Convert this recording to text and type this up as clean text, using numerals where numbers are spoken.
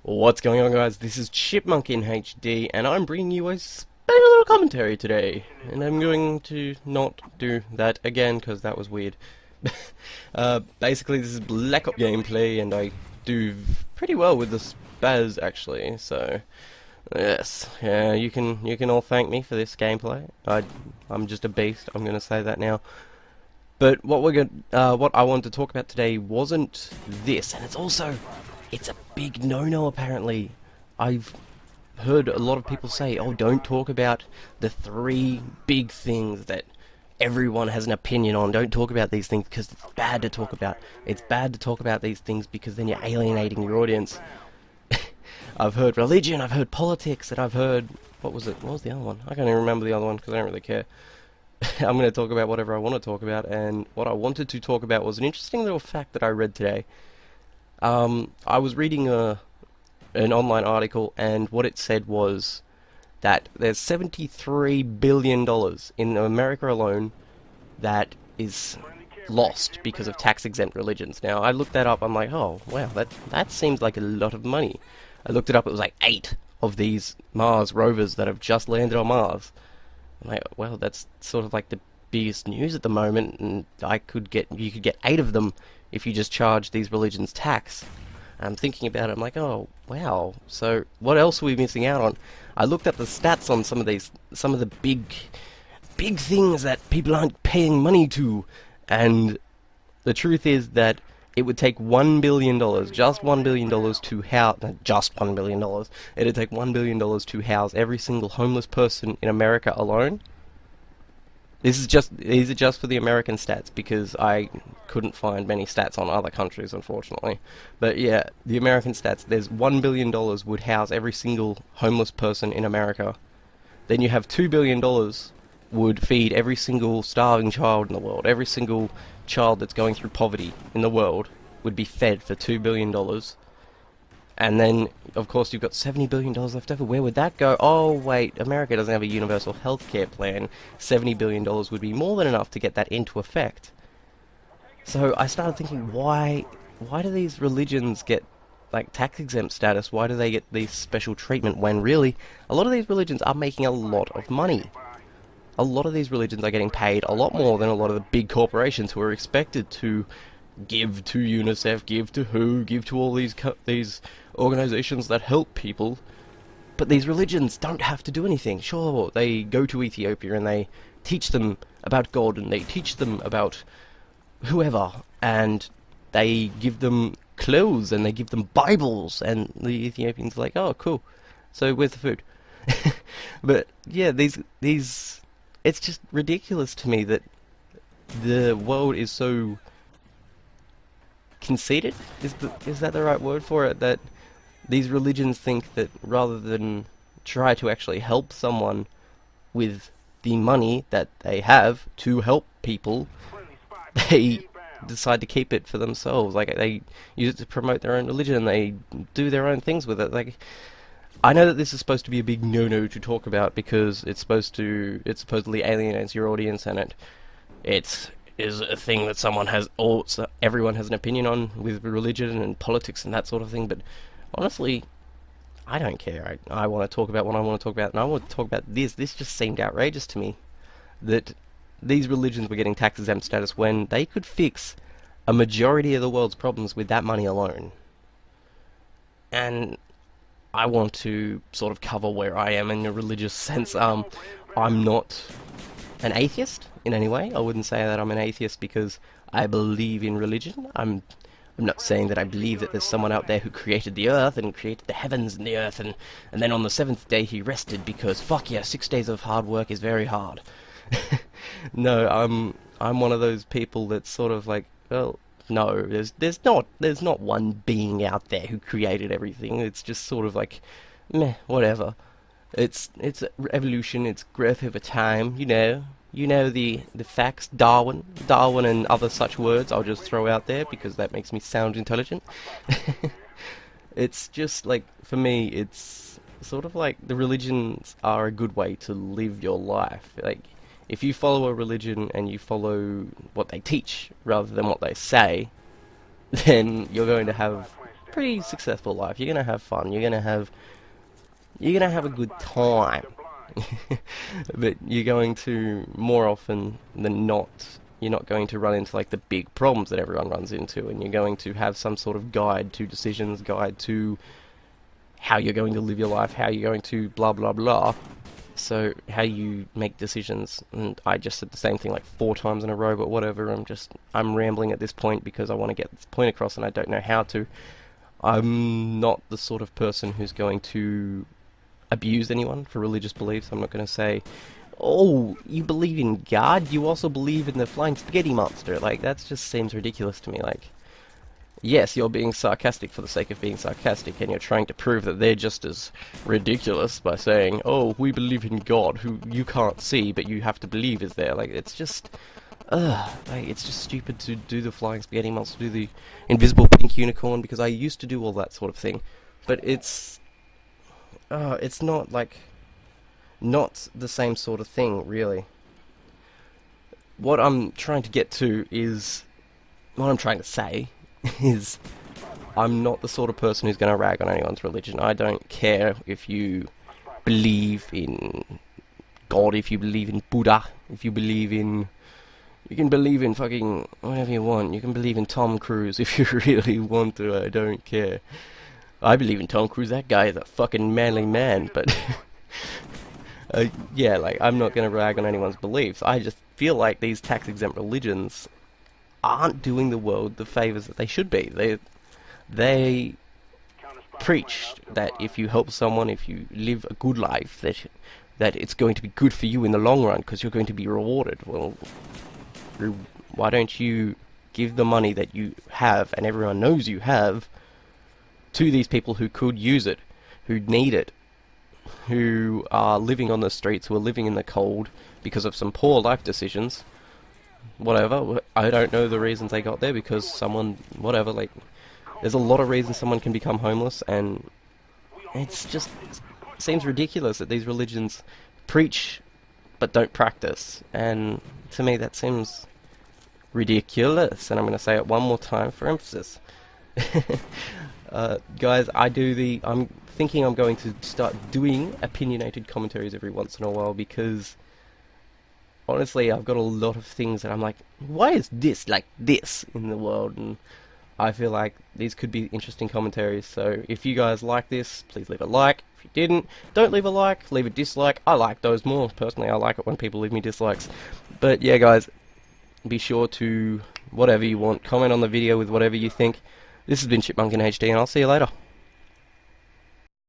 What's going on, guys? This is Chipmunk in HD, and I'm bringing you a special little commentary today. And I'm going to not do that again, because that was weird. Basically, this is Black Ops gameplay, and I do pretty well with the spaz, actually. So, yes, yeah, you can all thank me for this gameplay. I'm just a beast. I'm gonna say that now. But what I wanted to talk about today wasn't this, and it's a big no-no apparently. I've heard a lot of people say, oh, don't talk about the three big things that everyone has an opinion on. Don't talk about these things because it's bad to talk about. It's bad to talk about these things because then you're alienating your audience. I've heard religion, I've heard politics, and I've heard... What was it? What was the other one? I can't even remember the other one because I don't really care. I'm going to talk about whatever I want to talk about, and what I wanted to talk about was an interesting little fact that I read today. I was reading an online article, and what it said was that there's $73 billion in America alone that is lost because of tax-exempt religions. Now, I looked that up, I'm like, oh, wow, that seems like a lot of money. I looked it up, it was like 8 of these Mars rovers that have just landed on Mars. I'm like, well, that's sort of like the biggest news at the moment, and you could get 8 of them if you just charge these religions tax. And I'm thinking about it, I'm like, oh, wow, so what else are we missing out on? I looked up the stats on some of the big things that people aren't paying money to, and the truth is that it would take $1 billion, just $1 billion to house, not just $1 billion, it'd take $1 billion to house every single homeless person in America alone. These are just for the American stats, because I couldn't find many stats on other countries, unfortunately. But yeah, the American stats, there's $1 billion would house every single homeless person in America. Then you have $2 billion would feed every single starving child in the world. Every single child that's going through poverty in the world would be fed for $2 billion. And then, of course, you've got $70 billion left over. Where would that go? Oh, wait, America doesn't have a universal health care plan. $70 billion would be more than enough to get that into effect. So I started thinking, why do these religions get, like, tax-exempt status? Why do they get this special treatment when, really, a lot of these religions are making a lot of money? A lot of these religions are getting paid a lot more than a lot of the big corporations who are expected to give to UNICEF, give to WHO, give to all these organizations that help people. But these religions don't have to do anything. Sure, they go to Ethiopia and they teach them about God, and they teach them about whoever, and they give them clothes and they give them Bibles, and the Ethiopians are like, oh, cool, so where's the food? But yeah, these it's just ridiculous to me that the world is so conceited. Is that the right word for it? That these religions think that rather than try to actually help someone with the money that they have to help people, they decide to keep it for themselves. Like, they use it to promote their own religion, they do their own things with it. Like, I know that this is supposed to be a big no-no to talk about because it supposedly alienates your audience, and it is a thing that everyone has an opinion on with religion and politics and that sort of thing. But honestly, I don't care. I want to talk about what I want to talk about, and I want to talk about this. This just seemed outrageous to me, that these religions were getting tax-exempt status when they could fix a majority of the world's problems with that money alone. And I want to sort of cover where I am in a religious sense. I'm not an atheist in any way. I wouldn't say that I'm an atheist because I believe in religion. I'm not saying that I believe that there's someone out there who created the earth and created the heavens and the earth, and then on the 7th day he rested because, fuck yeah, 6 days of hard work is very hard. No, I'm one of those people that's sort of like, well, no, there's not one being out there who created everything. It's just sort of like, meh, whatever. It's evolution, it's growth over time, you know the facts, Darwin and other such words I'll just throw out there because that makes me sound intelligent. It's just like, for me, it's sort of like the religions are a good way to live your life. Like, if you follow a religion and you follow what they teach rather than what they say, then you're going to have pretty successful life. You're gonna have fun. You're gonna have a good time. But you're going to, more often than not, you're not going to run into like the big problems that everyone runs into, and you're going to have some sort of guide to decisions, guide to how you're going to live your life, how you're going to blah blah blah. So how you make decisions. And I just said the same thing like 4 times in a row, but whatever. I'm rambling at this point because I want to get this point across and I don't know how to. I'm not the sort of person who's going to abuse anyone for religious beliefs. I'm not going to say, oh, you believe in God, you also believe in the flying spaghetti monster. Like, that just seems ridiculous to me. Like, yes, you're being sarcastic for the sake of being sarcastic, and you're trying to prove that they're just as ridiculous by saying, oh, we believe in God, who you can't see, but you have to believe is there. Like, it's just, like, it's just stupid to do the flying spaghetti monster, do the invisible pink unicorn, because I used to do all that sort of thing. But it's not, like, not the same sort of thing, really. What I'm trying to get to is, what I'm trying to say is, I'm not the sort of person who's going to rag on anyone's religion. I don't care if you believe in God, if you believe in Buddha, if you believe in... You can believe in fucking whatever you want. You can believe in Tom Cruise if you really want to. I don't care. I believe in Tom Cruise. That guy is a fucking manly man, but... yeah, like, I'm not going to rag on anyone's beliefs. I just feel like these tax-exempt religions aren't doing the world the favours that they should be. They preach that if you help someone, if you live a good life, that it's going to be good for you in the long run because you're going to be rewarded. Well, why don't you give the money that you have, and everyone knows you have, to these people who could use it, who need it, who are living on the streets, who are living in the cold because of some poor life decisions. Whatever, I don't know the reasons they got there, because someone, whatever, like, there's a lot of reasons someone can become homeless, and it's just, it seems ridiculous that these religions preach but don't practice, and to me that seems ridiculous, and I'm going to say it one more time for emphasis. Guys, I'm thinking I'm going to start doing opinionated commentaries every once in a while, because honestly, I've got a lot of things that I'm like, why is this like this in the world? And I feel like these could be interesting commentaries. So if you guys like this, please leave a like. If you didn't, don't leave a like, leave a dislike. I like those more. Personally, I like it when people leave me dislikes. But yeah, guys, be sure to, whatever you want, comment on the video with whatever you think. This has been Chipmunk in HD, and I'll see you later.